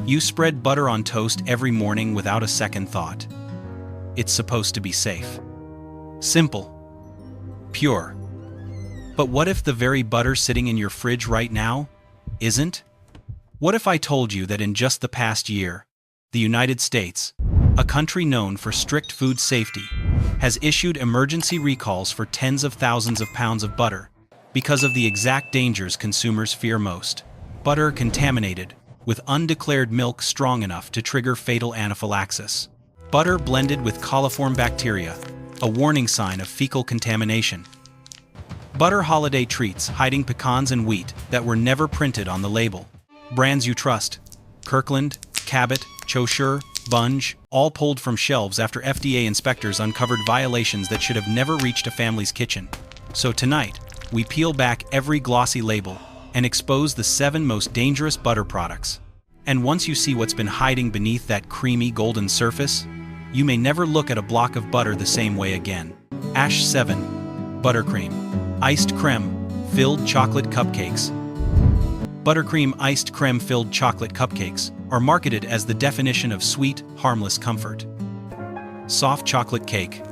You spread butter on toast every morning without a second thought. It's supposed to be safe. Simple. Pure. But what if the very butter sitting in your fridge right now isn't? What if I told you that in just the past year, the United States, a country known for strict food safety, has issued emergency recalls for tens of thousands of pounds of butter because of the exact dangers consumers fear most? Butter contaminated with undeclared milk strong enough to trigger fatal anaphylaxis. Butter blended with coliform bacteria, a warning sign of fecal contamination. Butter holiday treats hiding pecans and wheat that were never printed on the label. Brands you trust: Kirkland, Cabot, Chaucer, Bunge, all pulled from shelves after FDA inspectors uncovered violations that should have never reached a family's kitchen. So tonight, we peel back every glossy label and expose the 7 most dangerous butter products. And once you see what's been hiding beneath that creamy golden surface, you may never look at a block of butter the same way again. Ash 7. Buttercream. Iced creme filled chocolate cupcakes. Buttercream iced creme filled chocolate cupcakes are marketed as the definition of sweet, harmless comfort. Soft chocolate cake.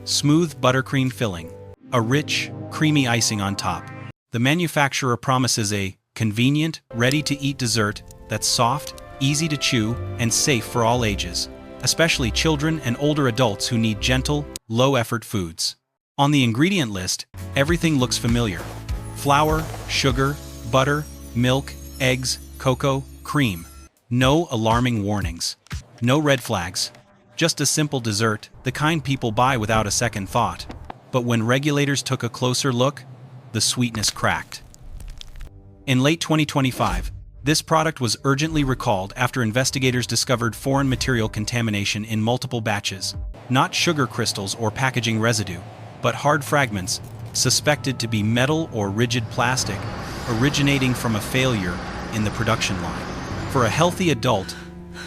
Smooth buttercream filling. A rich, creamy icing on top. The manufacturer promises a convenient, ready-to-eat dessert that's soft, easy to chew, and safe for all ages, especially children and older adults who need gentle, low-effort foods. On the ingredient list, everything looks familiar: flour, sugar, butter, milk, eggs, cocoa, cream. No alarming warnings. No red flags. Just a simple dessert, the kind people buy without a second thought. But when regulators took a closer look, the sweetness cracked. In late 2025, this product was urgently recalled after investigators discovered foreign material contamination in multiple batches. Not sugar crystals or packaging residue, but hard fragments, suspected to be metal or rigid plastic, originating from a failure in the production line. For a healthy adult,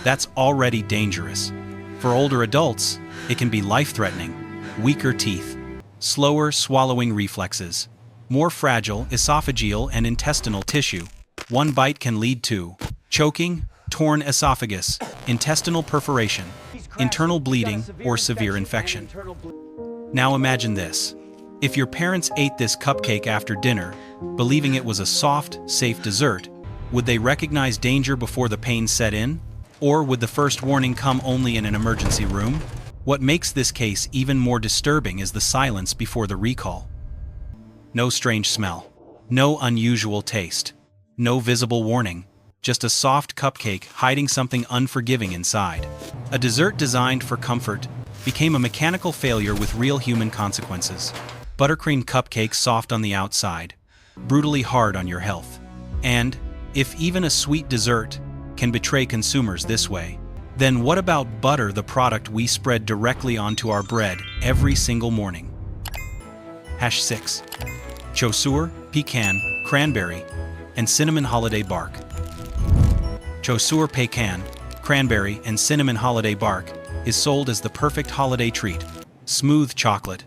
that's already dangerous. For older adults, it can be life-threatening. Weaker teeth, slower swallowing reflexes, more fragile esophageal and intestinal tissue. One bite can lead to choking, torn esophagus, intestinal perforation, internal bleeding, or severe infection. Now imagine this. If your parents ate this cupcake after dinner, believing it was a soft, safe dessert, would they recognize danger before the pain set in? Or would the first warning come only in an emergency room? What makes this case even more disturbing is the silence before the recall. No strange smell. No unusual taste. No visible warning. Just a soft cupcake hiding something unforgiving inside. A dessert designed for comfort became a mechanical failure with real human consequences. Buttercream cupcakes soft on the outside, brutally hard on your health. And if even a sweet dessert can betray consumers this way, then what about butter, the product we spread directly onto our bread every single morning? Hash 6. Chaucer, pecan, cranberry, and cinnamon holiday bark. Chaucer pecan, cranberry, and cinnamon holiday bark is sold as the perfect holiday treat. Smooth chocolate,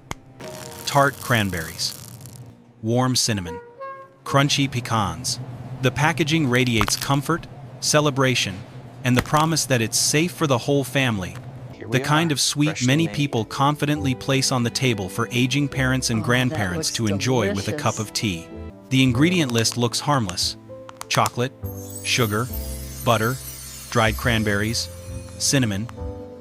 tart cranberries, warm cinnamon, crunchy pecans. The packaging radiates comfort, celebration, and the promise that it's safe for the whole family. The kind of sweet many people confidently place on the table for aging parents and grandparents to enjoy with a cup of tea. The ingredient list looks harmless: chocolate, sugar, butter, dried cranberries, cinnamon,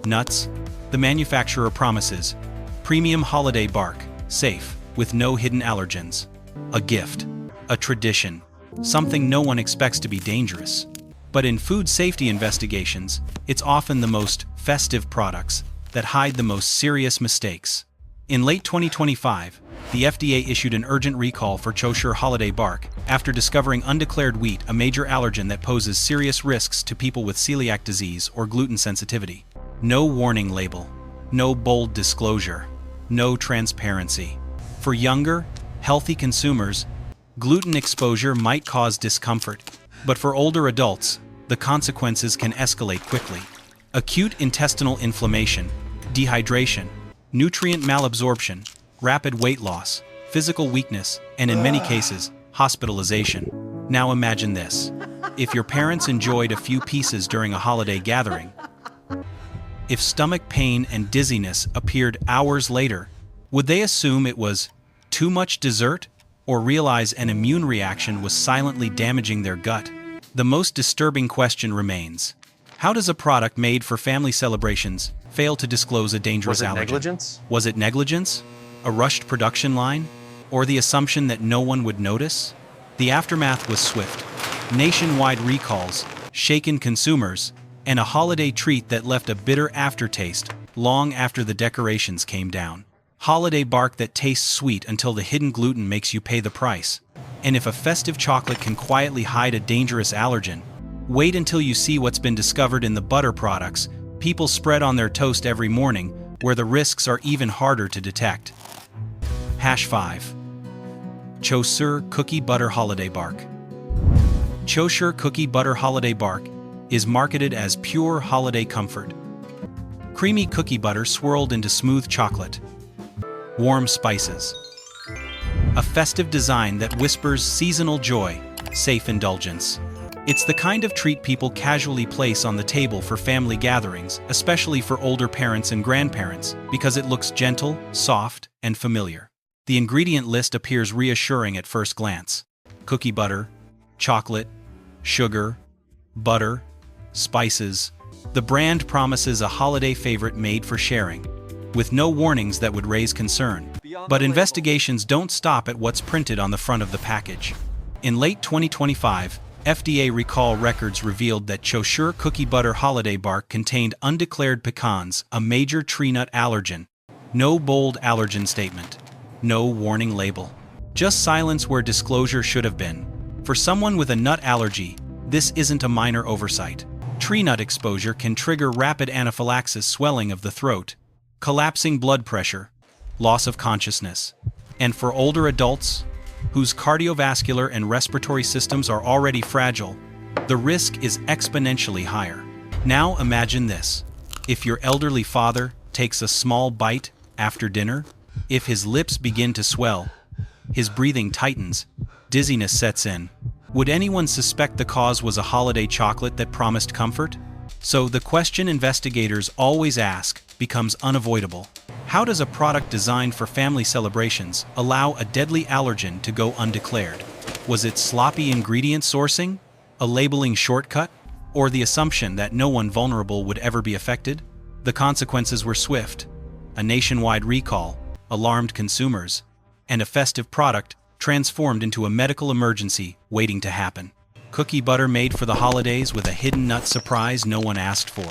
nuts. The manufacturer promises premium holiday bark, safe, with no hidden allergens. A gift, a tradition, something no one expects to be dangerous. But in food safety investigations, it's often the most festive products that hide the most serious mistakes. In late 2025, the FDA issued an urgent recall for Chaucer holiday bark after discovering undeclared wheat, a major allergen that poses serious risks to people with celiac disease or gluten sensitivity. No warning label, no bold disclosure, no transparency. For younger, healthy consumers, gluten exposure might cause discomfort, but for older adults, the consequences can escalate quickly. Acute intestinal inflammation, dehydration, nutrient malabsorption, rapid weight loss, physical weakness, and in many cases, hospitalization. Now imagine this. if your parents enjoyed a few pieces during a holiday gathering? If stomach pain and dizziness appeared hours later, would they assume it was too much dessert or realize an immune reaction was silently damaging their gut? The most disturbing question remains: how does a product made for family celebrations fail to disclose a dangerous allergen? Negligence? Was it negligence? A rushed production line? Or the assumption that no one would notice? The aftermath was swift. Nationwide recalls, shaken consumers, and a holiday treat that left a bitter aftertaste long after the decorations came down. Holiday bark that tastes sweet until the hidden gluten makes you pay the price. And if a festive chocolate can quietly hide a dangerous allergen, wait until you see what's been discovered in the butter products people spread on their toast every morning, where the risks are even harder to detect. Hash 5. Chaucer Cookie Butter Holiday Bark. Chaucer Cookie Butter Holiday Bark is marketed as pure holiday comfort. Creamy cookie butter swirled into smooth chocolate. Warm spices. A festive design that whispers seasonal joy, safe indulgence. It's the kind of treat people casually place on the table for family gatherings, especially for older parents and grandparents, because it looks gentle, soft, and familiar. The ingredient list appears reassuring at first glance. Cookie butter, chocolate, sugar, butter, spices. The brand promises a holiday favorite made for sharing, with no warnings that would raise concern. But investigations don't stop at what's printed on the front of the package. In late 2025, FDA recall records revealed that Chaucer Cookie Butter Holiday Bark contained undeclared pecans, a major tree nut allergen. No bold allergen statement. No warning label. Just silence where disclosure should have been. For someone with a nut allergy, this isn't a minor oversight. Tree nut exposure can trigger rapid anaphylaxis, swelling of the throat, collapsing blood pressure, loss of consciousness. And for older adults, whose cardiovascular and respiratory systems are already fragile, the risk is exponentially higher. Now imagine this. If your elderly father takes a small bite after dinner, if his lips begin to swell, his breathing tightens, dizziness sets in, would anyone suspect the cause was a holiday chocolate that promised comfort? So the question investigators always ask becomes unavoidable. How does a product designed for family celebrations allow a deadly allergen to go undeclared? Was it sloppy ingredient sourcing, a labeling shortcut, or the assumption that no one vulnerable would ever be affected? The consequences were swift. A nationwide recall, alarmed consumers, and a festive product transformed into a medical emergency waiting to happen. Cookie butter made for the holidays with a hidden nut surprise no one asked for.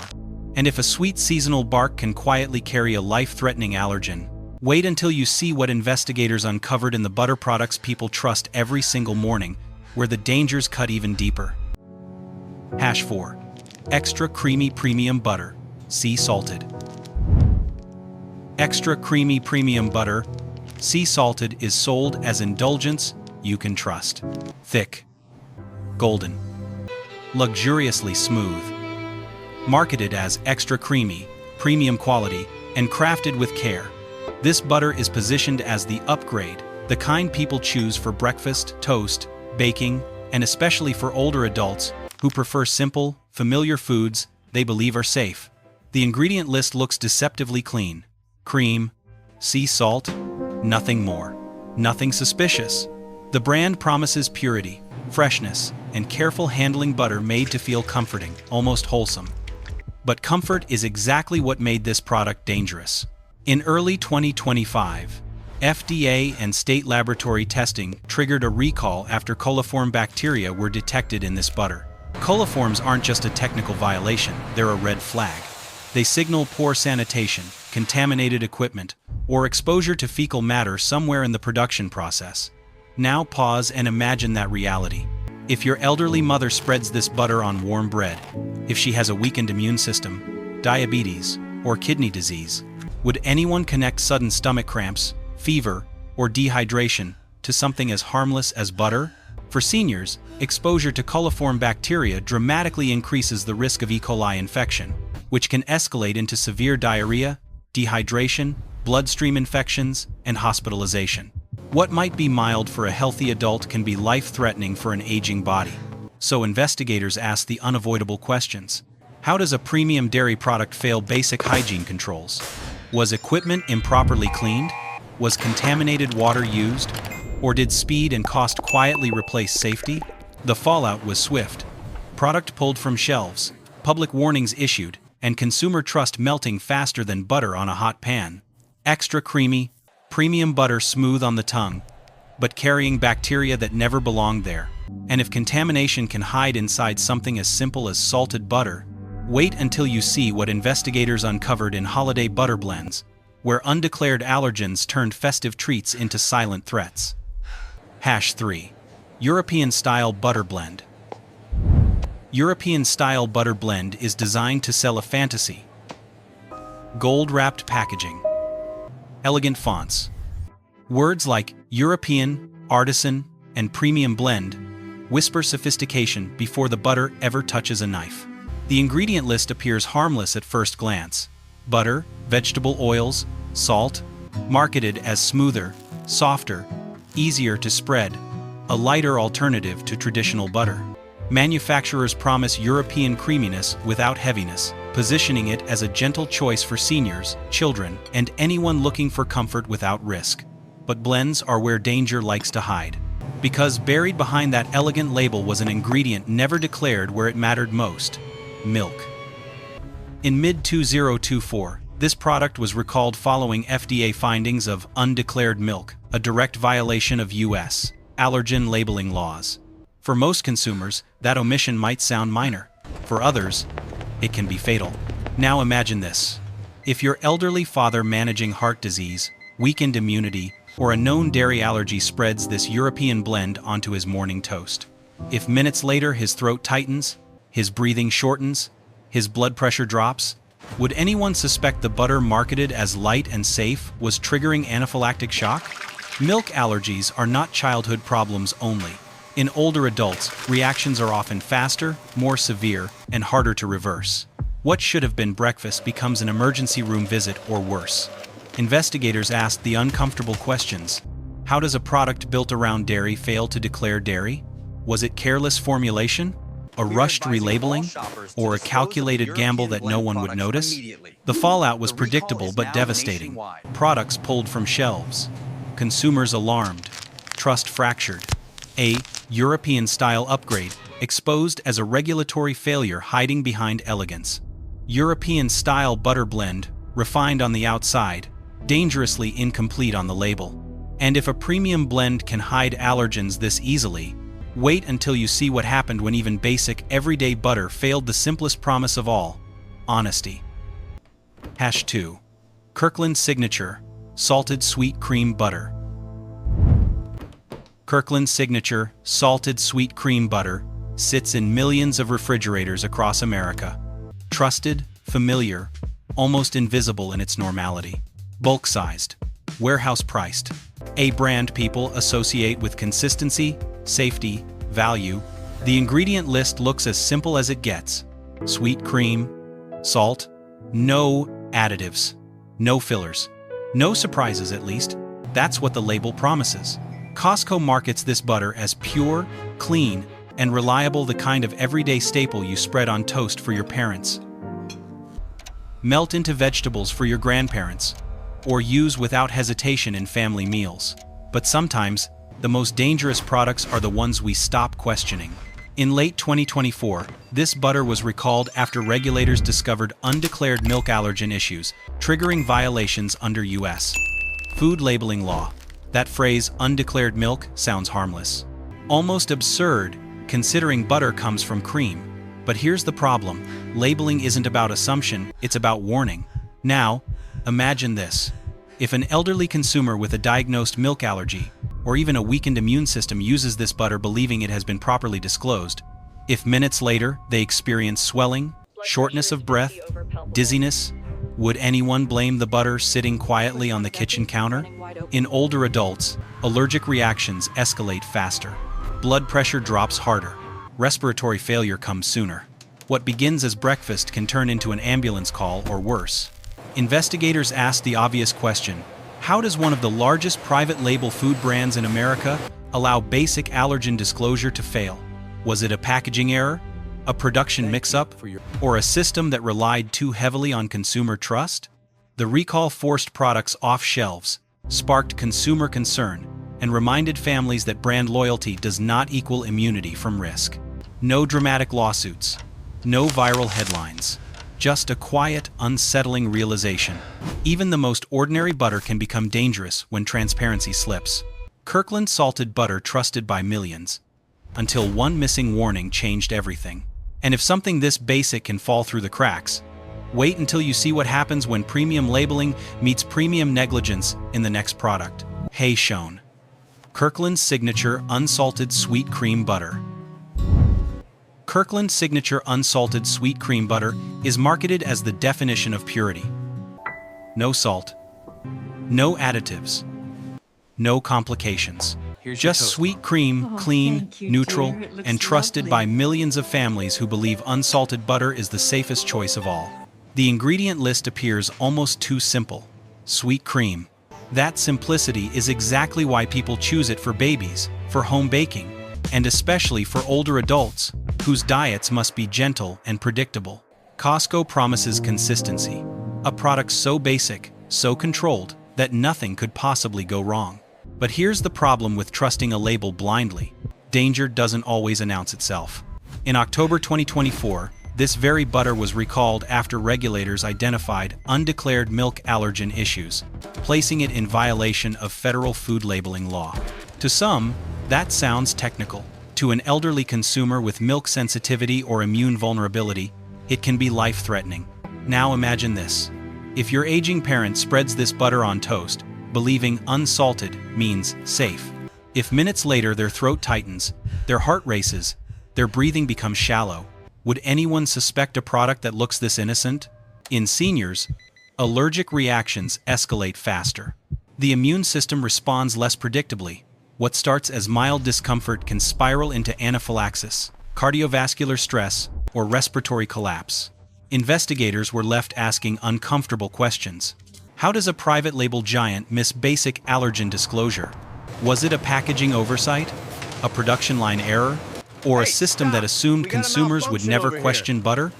And if a sweet seasonal bark can quietly carry a life-threatening allergen, wait until you see what investigators uncovered in the butter products people trust every single morning, where the dangers cut even deeper. Hash 4. Extra Creamy Premium Butter, Sea Salted. Extra Creamy Premium Butter, Sea Salted is sold as indulgence you can trust. Thick, golden, luxuriously smooth. Marketed as extra creamy, premium quality, and crafted with care, this butter is positioned as the upgrade, the kind people choose for breakfast, toast, baking, and especially for older adults who prefer simple, familiar foods they believe are safe. The ingredient list looks deceptively clean. Cream, sea salt, nothing more. Nothing suspicious. The brand promises purity, freshness, and careful handling butter made to feel comforting, almost wholesome. But comfort is exactly what made this product dangerous. In early 2025, FDA and state laboratory testing triggered a recall after coliform bacteria were detected in this butter. Coliforms aren't just a technical violation, they're a red flag. They signal poor sanitation, contaminated equipment, or exposure to fecal matter somewhere in the production process. Now pause and imagine that reality. If your elderly mother spreads this butter on warm bread, if she has a weakened immune system, diabetes, or kidney disease, would anyone connect sudden stomach cramps, fever, or dehydration to something as harmless as butter? For seniors, exposure to coliform bacteria dramatically increases the risk of E. coli infection, which can escalate into severe diarrhea, dehydration, bloodstream infections, and hospitalization. What might be mild for a healthy adult can be life-threatening for an aging body. So investigators asked the unavoidable questions. How does a premium dairy product fail basic hygiene controls? Was equipment improperly cleaned? Was contaminated water used? Or did speed and cost quietly replace safety? The fallout was swift. Product pulled from shelves, public warnings issued, and consumer trust melting faster than butter on a hot pan. Extra creamy, premium butter smooth on the tongue, but carrying bacteria that never belonged there. And if contamination can hide inside something as simple as salted butter, wait until you see what investigators uncovered in holiday butter blends, where undeclared allergens turned festive treats into silent threats. #3. European-style butter blend. European-style butter blend is designed to sell a fantasy. Gold-wrapped packaging. Elegant fonts. Words like European, artisan, and premium blend whisper sophistication before the butter ever touches a knife. The ingredient list appears harmless at first glance. Butter, vegetable oils, salt, marketed as smoother, softer, easier to spread, a lighter alternative to traditional butter. Manufacturers promise European creaminess without heaviness, positioning it as a gentle choice for seniors, children, and anyone looking for comfort without risk. But blends are where danger likes to hide. Because buried behind that elegant label was an ingredient never declared where it mattered most: milk. In mid-2024, this product was recalled following FDA findings of undeclared milk, a direct violation of U.S. allergen labeling laws. For most consumers, that omission might sound minor. For others, it can be fatal. Now imagine this. If your elderly father managing heart disease, weakened immunity, or a known dairy allergy spreads this European blend onto his morning toast. If minutes later his throat tightens, his breathing shortens, his blood pressure drops, would anyone suspect the butter marketed as light and safe was triggering anaphylactic shock? Milk allergies are not childhood problems only. In older adults, reactions are often faster, more severe, and harder to reverse. What should have been breakfast becomes an emergency room visit or worse. Investigators asked the uncomfortable questions. How does a product built around dairy fail to declare dairy? Was it careless formulation? A rushed relabeling? Or a calculated gamble that no one would notice? The fallout was predictable but devastating. Products pulled from shelves. Consumers alarmed. Trust fractured. A European-style upgrade exposed as a regulatory failure hiding behind elegance. European-style butter blend, refined on the outside, dangerously incomplete on the label. And if a premium blend can hide allergens this easily, wait until you see what happened when even basic, everyday butter failed the simplest promise of all: honesty. #2. Kirkland Signature Salted Sweet Cream Butter. Kirkland Signature Salted Sweet Cream Butter sits in millions of refrigerators across America. Trusted, familiar, almost invisible in its normality. Bulk-sized, warehouse-priced. A brand people associate with consistency, safety, value. The ingredient list looks as simple as it gets. Sweet cream, salt, no additives, no fillers, no surprises at least. That's what the label promises. Costco markets this butter as pure, clean, and reliable, the kind of everyday staple you spread on toast for your parents, melt into vegetables for your grandparents, or use without hesitation in family meals. But sometimes, the most dangerous products are the ones we stop questioning. In late 2024, this butter was recalled after regulators discovered undeclared milk allergen issues, triggering violations under U.S. food labeling law. That phrase, undeclared milk, sounds harmless. Almost absurd, considering butter comes from cream. But here's the problem. Labeling isn't about assumption, it's about warning. Now, imagine this. If an elderly consumer with a diagnosed milk allergy, or even a weakened immune system, uses this butter believing it has been properly disclosed, if minutes later they experience swelling, shortness of breath, dizziness, would anyone blame the butter sitting quietly on the kitchen counter? In older adults, allergic reactions escalate faster. Blood pressure drops harder. Respiratory failure comes sooner. What begins as breakfast can turn into an ambulance call or worse. Investigators asked the obvious question: how does one of the largest private label food brands in America allow basic allergen disclosure to fail? Was it a packaging error, a production mix-up, or a system that relied too heavily on consumer trust? The recall forced products off shelves, sparked consumer concern, and reminded families that brand loyalty does not equal immunity from risk. No dramatic lawsuits, no viral headlines, just a quiet, unsettling realization. Even the most ordinary butter can become dangerous when transparency slips. Kirkland salted butter trusted by millions, until one missing warning changed everything. And if something this basic can fall through the cracks, wait until you see what happens when premium labeling meets premium negligence in the next product. Hey shown. Kirkland's Signature Unsalted Sweet Cream Butter. Kirkland's Signature Unsalted Sweet Cream Butter is marketed as the definition of purity. No salt, no additives, no complications. Just sweet cream, clean, neutral, and trusted by millions of families who believe unsalted butter is the safest choice of all. The ingredient list appears almost too simple. Sweet cream. That simplicity is exactly why people choose it for babies, for home baking, and especially for older adults, whose diets must be gentle and predictable. Costco promises consistency. A product so basic, so controlled, that nothing could possibly go wrong. But here's the problem with trusting a label blindly. Danger doesn't always announce itself. In October 2024, this very butter was recalled after regulators identified undeclared milk allergen issues, placing it in violation of federal food labeling law. To some, that sounds technical. To an elderly consumer with milk sensitivity or immune vulnerability, it can be life-threatening. Now imagine this. If your aging parent spreads this butter on toast, believing unsalted means safe. If minutes later their throat tightens, their heart races, their breathing becomes shallow, would anyone suspect a product that looks this innocent? In seniors, allergic reactions escalate faster. The immune system responds less predictably. What starts as mild discomfort can spiral into anaphylaxis, cardiovascular stress, or respiratory collapse. Investigators were left asking uncomfortable questions. How does a private label giant miss basic allergen disclosure? Was it a packaging oversight, a production line error, or a system that assumed consumers would never question butter?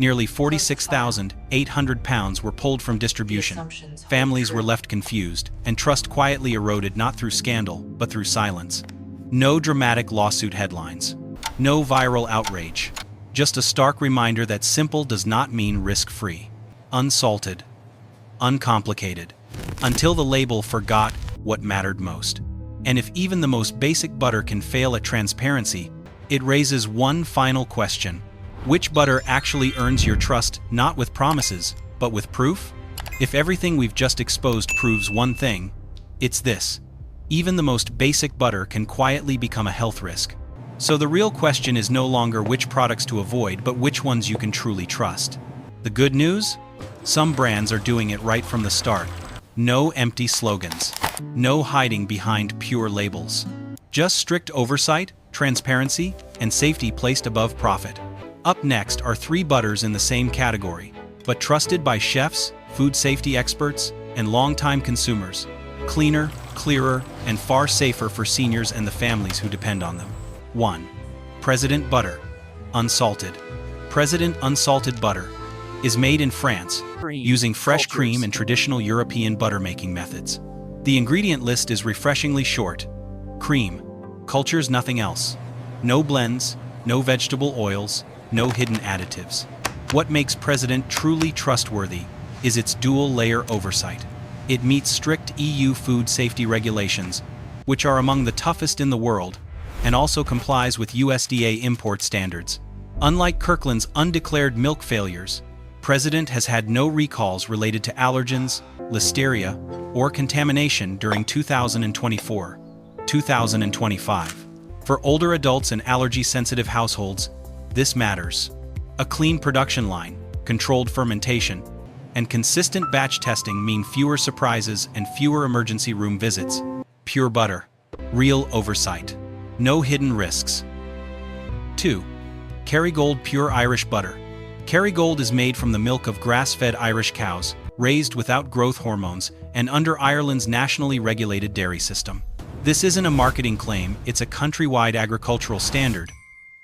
Nearly 46,800 pounds were pulled from distribution. Families were left confused, and trust quietly eroded not through scandal, but through silence. No dramatic lawsuit headlines. No viral outrage. Just a stark reminder that simple does not mean risk-free. Unsalted. Uncomplicated. Until the label forgot what mattered most. And if even the most basic butter can fail at transparency, it raises one final question. Which butter actually earns your trust not with promises, but with proof? If everything we've just exposed proves one thing, it's this. Even the most basic butter can quietly become a health risk. So the real question is no longer which products to avoid, but which ones you can truly trust. The good news? Some brands are doing it right from the start. No empty slogans. No hiding behind pure labels. Just strict oversight, transparency, and safety placed above profit. Up next are 3 butters in the same category, but trusted by chefs, food safety experts, and longtime consumers. Cleaner, clearer, and far safer for seniors and the families who depend on them. 1. President Butter. Unsalted. President Unsalted Butter is made in France, using fresh cream and traditional European butter-making methods. The ingredient list is refreshingly short. Cream. Cultures, nothing else. No blends, no vegetable oils, no hidden additives. What makes President truly trustworthy is its dual-layer oversight. It meets strict EU food safety regulations, which are among the toughest in the world, and also complies with USDA import standards. Unlike Kirkland's undeclared milk failures, President has had no recalls related to allergens, listeria, or contamination during 2024-2025. For older adults and allergy-sensitive households, this matters. A clean production line, controlled fermentation, and consistent batch testing mean fewer surprises and fewer emergency room visits. Pure butter. Real oversight. No hidden risks. 2. Kerrygold Pure Irish Butter. Kerrygold is made from the milk of grass-fed Irish cows, raised without growth hormones, and under Ireland's nationally regulated dairy system. This isn't a marketing claim, it's a countrywide agricultural standard,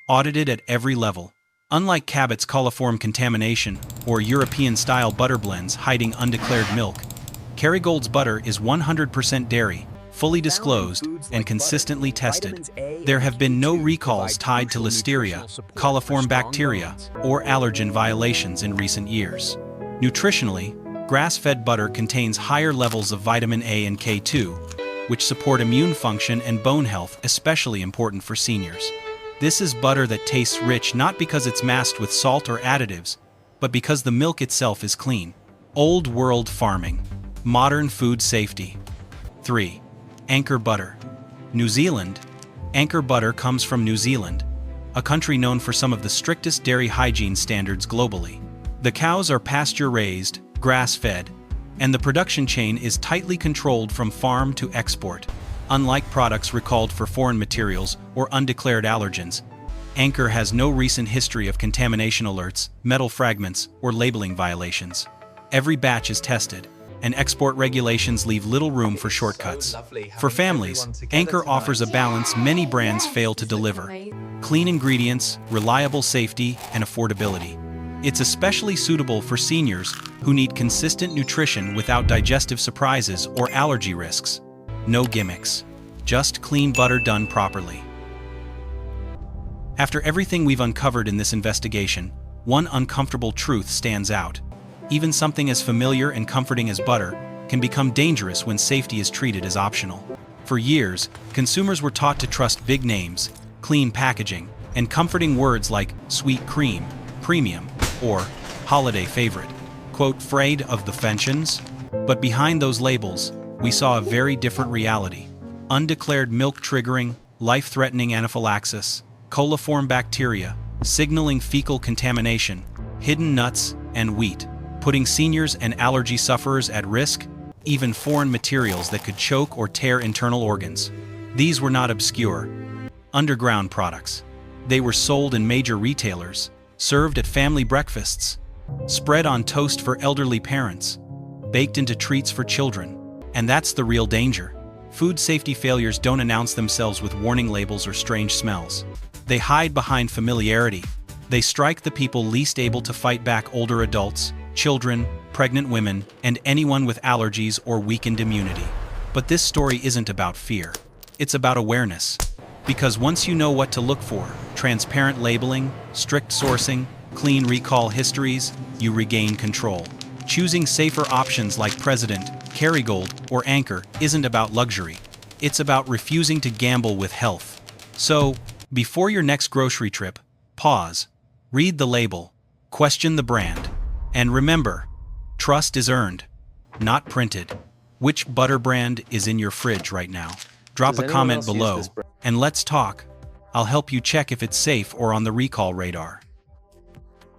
audited at every level. Unlike Cabot's coliform contamination or European-style butter blends hiding undeclared milk, Kerrygold's butter is 100% dairy, fully disclosed, and consistently tested. There have been no recalls tied to listeria, coliform bacteria, or allergen violations in recent years. Nutritionally, grass-fed butter contains higher levels of vitamin A and K2, which support immune function and bone health, especially important for seniors. This is butter that tastes rich not because it's masked with salt or additives, but because the milk itself is clean. Old world farming. Modern food safety. 3. Anchor butter. New Zealand. Anchor butter comes from New Zealand, a country known for some of the strictest dairy hygiene standards globally. The cows are pasture-raised, grass-fed, and the production chain is tightly controlled from farm to export. Unlike products recalled for foreign materials or undeclared allergens, Anchor has no recent history of contamination alerts, metal fragments, or labeling violations. Every batch is tested, and export regulations leave little room for shortcuts. For families, Anchor offers a balance many brands fail to deliver: clean ingredients, reliable safety, and affordability. It's especially suitable for seniors who need consistent nutrition without digestive surprises or allergy risks. No gimmicks, just clean butter done properly. After everything we've uncovered in this investigation, one uncomfortable truth stands out. Even something as familiar and comforting as butter can become dangerous when safety is treated as optional. For years, consumers were taught to trust big names, clean packaging, and comforting words like sweet cream, premium, or holiday favorite. Quote, "Afraid of the fentions?" But behind those labels, we saw a very different reality. Undeclared milk triggering, life-threatening anaphylaxis, coliform bacteria, signaling fecal contamination, hidden nuts and wheat, putting seniors and allergy sufferers at risk, even foreign materials that could choke or tear internal organs. These were not obscure, underground products. They were sold in major retailers, served at family breakfasts, spread on toast for elderly parents, baked into treats for children. And that's the real danger. Food safety failures don't announce themselves with warning labels or strange smells. They hide behind familiarity. They strike the people least able to fight back: older adults, children, pregnant women, and anyone with allergies or weakened immunity. But this story isn't about fear. It's about awareness. Because once you know what to look for, transparent labeling, strict sourcing, clean recall histories, you regain control. Choosing safer options like President, Kerrygold, or Anchor isn't about luxury. It's about refusing to gamble with health. So, before your next grocery trip, pause, read the label, question the brand, and remember, trust is earned, not printed. Which butter brand is in your fridge right now? Drop a comment below, and let's talk. I'll help you check if it's safe or on the recall radar.